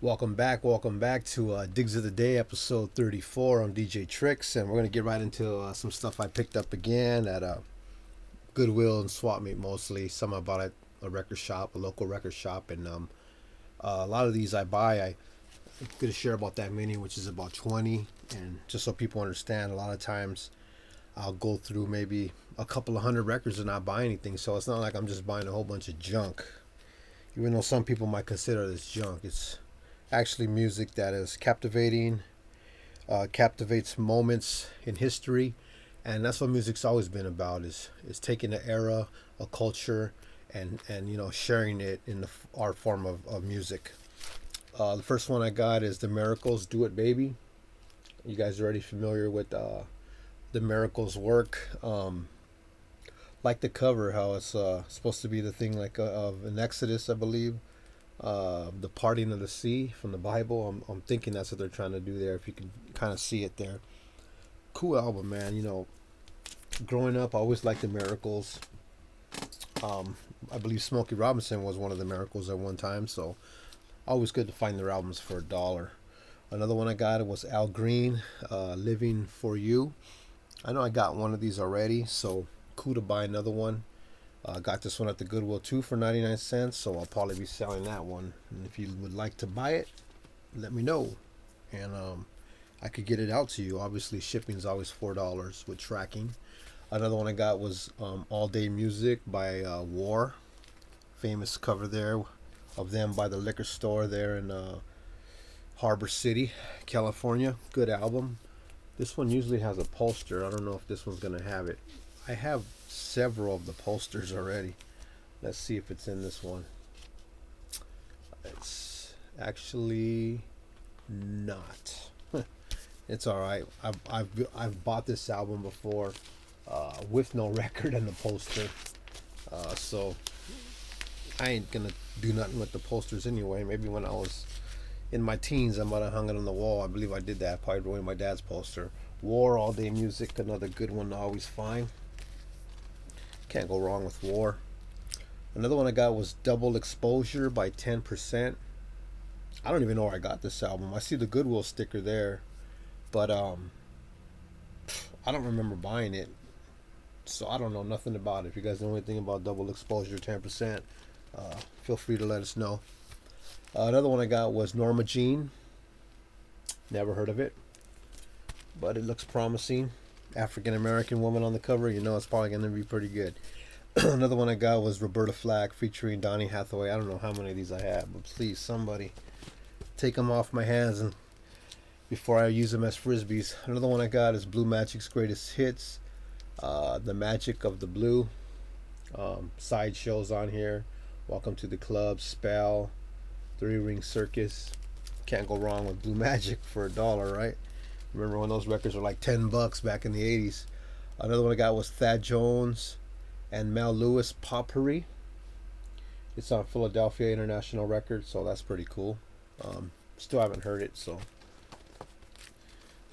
Welcome back to Digs of the Day, episode 34. I'm DJ Tricks, and we're going to get right into some stuff I picked up again at Goodwill and Swap Meet mostly. Some I bought at a record shop, a local record shop, and a lot of these I buy. I'm going to share about that many, which is about 20. And just so people understand, a lot of times I'll go through maybe a couple of hundred records and not buy anything. So it's not like I'm just buying a whole bunch of junk. Even though some people might consider this junk, it's actually music that is captivating, captivates moments in history, and that's what music's always been about: is taking an era, a culture, and sharing it in the art form of music. The first one I got is the Miracles, "Do It Baby." You guys are already familiar with the Miracles' work. Like the cover, how it's supposed to be the thing like of an Exodus, I believe, the parting of the sea from the Bible. I'm thinking that's what they're trying to do there. If you can kind of see it there, cool album, man. Growing up, I always liked the Miracles. I believe Smokey Robinson was one of the Miracles at one time, so always good to find their albums for $1. Another one I got was Al Green, "Living for You." I know I got one of these already, so cool to buy another one. Got this one at the Goodwill too for 99 cents, so I'll probably be selling that one. And if you would like to buy it, let me know. And I could get it out to you. Obviously, shipping is always $4 with tracking. Another one I got was All Day Music by War. Famous cover there of them by the liquor store there in Harbor City, California. Good album. This one usually has a poster. I don't know if this one's going to have it. I have several of the posters already. Let's see if it's in this one. It's actually not. It's all right. I've bought this album before with no record and the poster. So I ain't gonna do nothing with the posters anyway. Maybe when I was in my teens, I might have hung it on the wall. I believe I did that. Probably ruined my dad's poster. War, All Day Music, another good one to always find. Can't go wrong with War. Another one I got was Double Exposure by 10%. I don't even know where I got this album. I see the Goodwill sticker there, but I don't remember buying it, so I don't know nothing about it. If you guys know anything about Double Exposure 10%, feel free to let us know. Another one I got was Norma Jean. Never heard of it, but it looks promising. African American woman on the cover, it's probably going to be pretty good. Another one I got was Roberta Flack featuring Donny Hathaway. I don't know how many of these I have, but please, somebody take them off my hands and before I use them as frisbees. Another one I got is Blue Magic's Greatest Hits, The Magic of the Blue. Side shows on here: Welcome to the Club, Spell, Three Ring Circus. Can't go wrong with Blue Magic for $1, right? Remember when those records were like $10 back in the 80s? Another one I got was Thad Jones and Mel Lewis, Potpourri. It's on Philadelphia International Records, so that's pretty cool. Still haven't heard it, so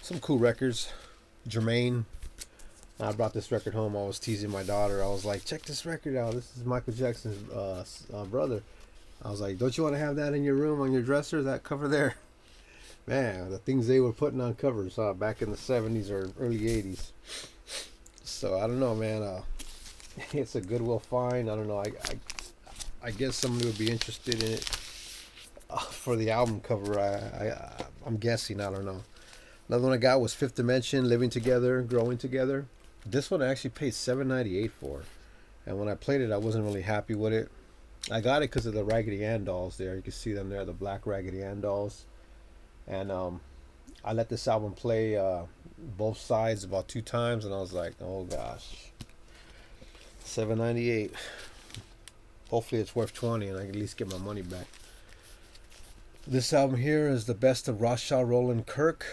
some cool records. Jermaine. I brought this record home. I was teasing my daughter. I was like, check this record out. This is Michael Jackson's brother. I was like, don't you want to have that in your room on your dresser, that cover there? Man, the things they were putting on covers back in the 70s or early 80s. So I don't know, man. It's a Goodwill find. I don't know. I guess somebody would be interested in it for the album cover. I'm guessing. I don't know. Another one I got was Fifth Dimension, "Living Together, Growing Together." This one I actually paid $7.98 for, and when I played it, I wasn't really happy with it. I got it because of the Raggedy Ann dolls there. You can see them there, the black Raggedy Ann dolls. And I let this album play both sides about 2 times, and I was like, oh gosh, $7.98. Hopefully it's worth 20, and I can at least get my money back. This album here is the best of Rothschild Roland Kirk.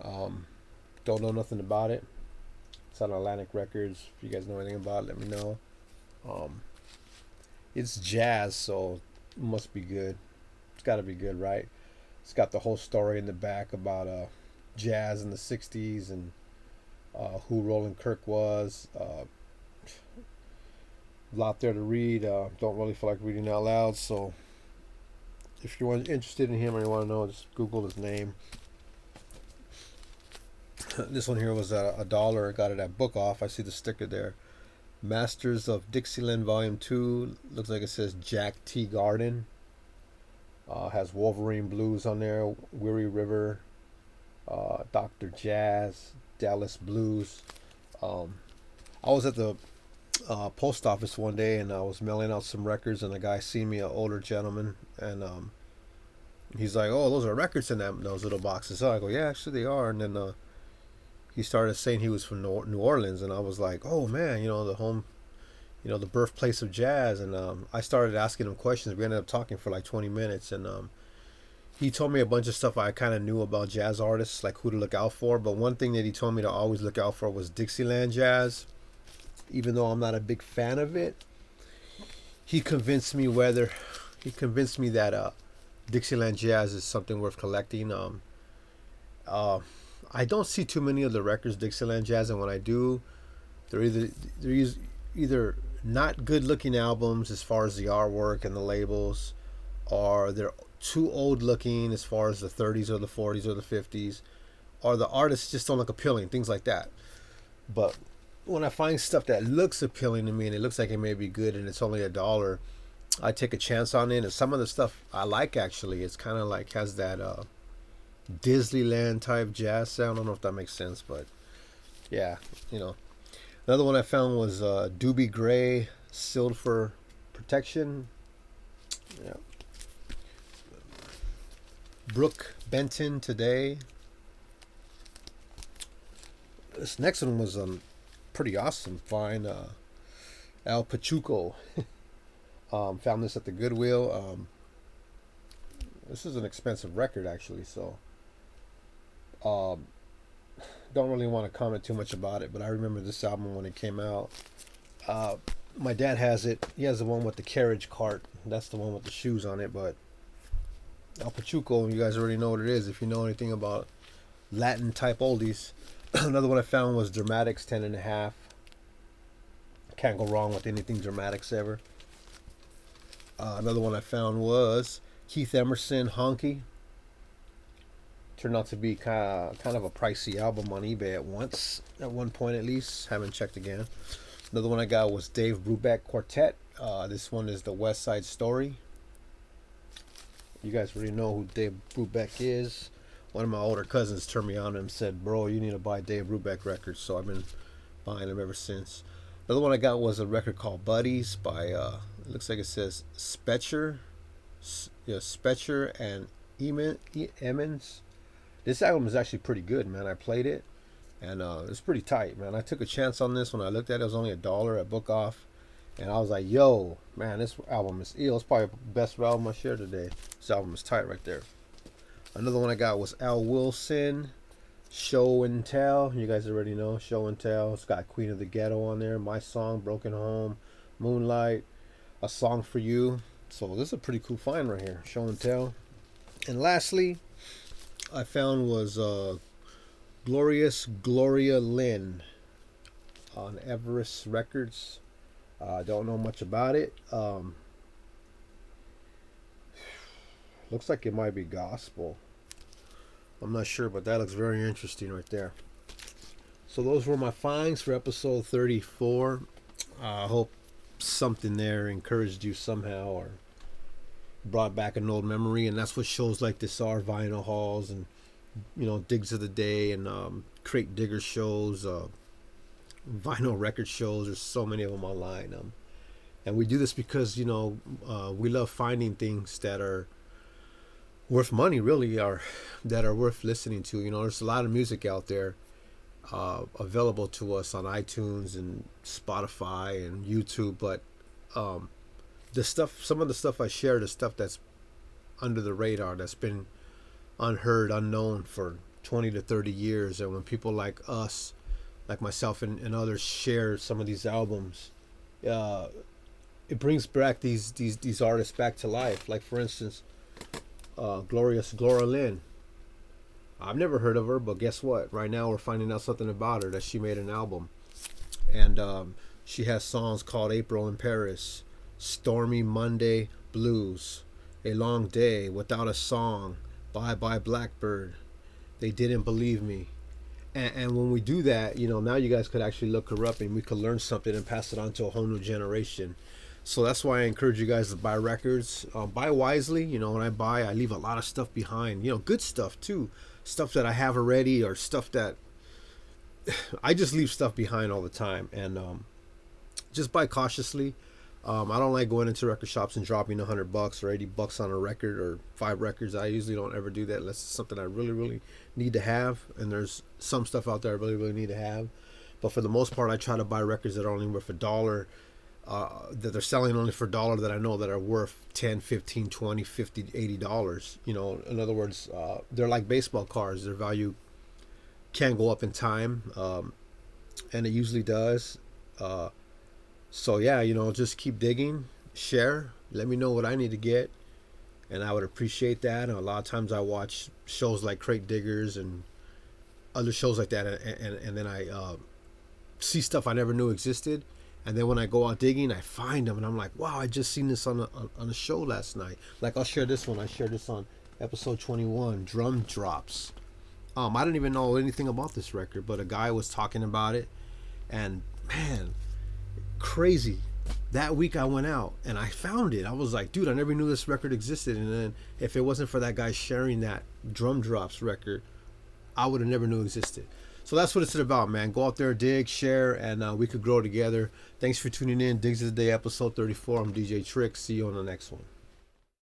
Don't know nothing about it. It's on Atlantic Records. If you guys know anything about it, let me know. It's jazz, so it must be good. It's got to be good, right? It's got the whole story in the back about jazz in the 60s and who Roland Kirk was. A lot there to read. Don't really feel like reading out loud, so if you're interested in him or you want to know, just Google his name. This one here was a dollar. I got it at Book Off. I see the sticker there. Masters of Dixieland Volume 2. Looks like it says Jack T. Garden. Has Wolverine Blues on there. Weary River. Dr. Jazz. Dallas Blues. I was at the post office one day and I was mailing out some records, and a guy seen me, an older gentleman, and he's like, "Oh, those are records in those little boxes." So I go, "Yeah, actually they are." And then he started saying he was from New Orleans, and I was like, "Oh man, the home, the birthplace of jazz." And I started asking him questions. We ended up talking for like 20 minutes, and he told me a bunch of stuff I kind of knew about jazz artists, like who to look out for. But one thing that he told me to always look out for was Dixieland jazz. Even though I'm not a big fan of it, he convinced me that Dixieland jazz is something worth collecting. I don't see too many of the records Dixieland jazz, and when I do, they're either not good looking albums as far as the artwork and the labels, or they're too old looking as far as the 30s or the 40s or the 50s, or the artists just don't look appealing, things like that. But when I find stuff that looks appealing to me and it looks like it may be good and it's only a dollar, I take a chance on it. And some of the stuff I like, actually. It's kind of like has that Disneyland type jazz sound. I don't know if that makes sense, but yeah, Another one I found was Doobie Gray Sealed for Protection. Yeah. Brooke Benton Today. This next one was pretty awesome find. Al Pachuco. Found this at the Goodwill. This is an expensive record, actually, so don't really want to comment too much about it, but I remember this album when it came out. My dad has it. He has the one with the carriage cart. That's the one with the shoes on it. But Al Pachuco, you guys already know what it is if you know anything about Latin type oldies. Another one I found was Dramatics 10.5. Can't go wrong with anything Dramatics ever. Another one I found was Keith Emerson Honky. Turned out to be kind of a pricey album on eBay at one point at least. Haven't checked again. Another one I got was Dave Brubeck Quartet. This one is the West Side Story. You guys already know who Dave Brubeck is. One of my older cousins turned me on and said, "Bro, you need to buy Dave Brubeck records." So I've been buying them ever since. Another one I got was a record called Buddies by, it looks like it says Spetcher. Spetcher and Emmons. This album is actually pretty good, man. I played it, and it's pretty tight, man. I took a chance on this when I looked at it. It was only $1 at Book Off, and I was like, "Yo, man, this album is ill. It's probably the best album I shared today." This album is tight right there. Another one I got was Al Wilson, Show and Tell. You guys already know Show and Tell. It's got Queen of the Ghetto on there, My Song, Broken Home, Moonlight, A Song for You. So this is a pretty cool find right here, Show and Tell. And lastly, I found was Glorious Gloria Lynn on Everest Records. Don't know much about it. Looks like it might be gospel. I'm not sure, but that looks very interesting right there. So those were my finds for episode 34. I hope something there encouraged you somehow or brought back an old memory. And that's what shows like this are: vinyl hauls and digs of the day and crate digger shows, vinyl record shows. There's so many of them online. And we do this because we love finding things that are worth money, really, or that are worth listening to. There's a lot of music out there available to us on iTunes and Spotify and YouTube, but some of the stuff I share, the stuff that's under the radar, that's been unheard, unknown for 20 to 30 years. And when people like us, like myself and others, share some of these albums, it brings back these artists back to life. Like, for instance, Glorious Gloria Lynn. I've never heard of her, but guess what? Right now we're finding out something about her, that she made an album. And she has songs called April in Paris, Stormy Monday Blues, A long day without a song. Bye bye Blackbird. They didn't believe me. And when we do that, now you guys could actually look her up and we could learn something and pass it on to a whole new generation. So that's why I encourage you guys to buy records. Buy wisely. When I buy, I leave a lot of stuff behind. Good stuff too. Stuff that I have already, or stuff that I just leave stuff behind all the time. And just buy cautiously. I don't like going into record shops and dropping $100 or $80 on a record or 5 records. I usually don't ever do that unless it's something I really, really need to have. And there's some stuff out there I really, really need to have. But for the most part, I try to buy records that are only worth $1, that they're selling only for $1, that I know that are worth 10, 15, 20, 50, $80. In other words, they're like baseball cards. Their value can go up in time, and it usually does. So yeah, just keep digging, share, let me know what I need to get, and I would appreciate that. And a lot of times I watch shows like Crate Diggers and other shows like that, and then I see stuff I never knew existed. And then when I go out digging, I find them, and I'm like, wow, I just seen this on a show last night. Like, I'll share this one. I shared this on episode 21, Drum Drops. I didn't even know anything about this record, but a guy was talking about it, and man, crazy. That week I went out and I found it. I was like, dude, I never knew this record existed. And then if it wasn't for that guy sharing that Drum Drops record, I would have never knew existed. So that's what it's about, man. Go out there, dig, share, and we could grow together. Thanks for tuning in. Digs of the Day, episode 34. I'm DJ Trick. See you on the next one.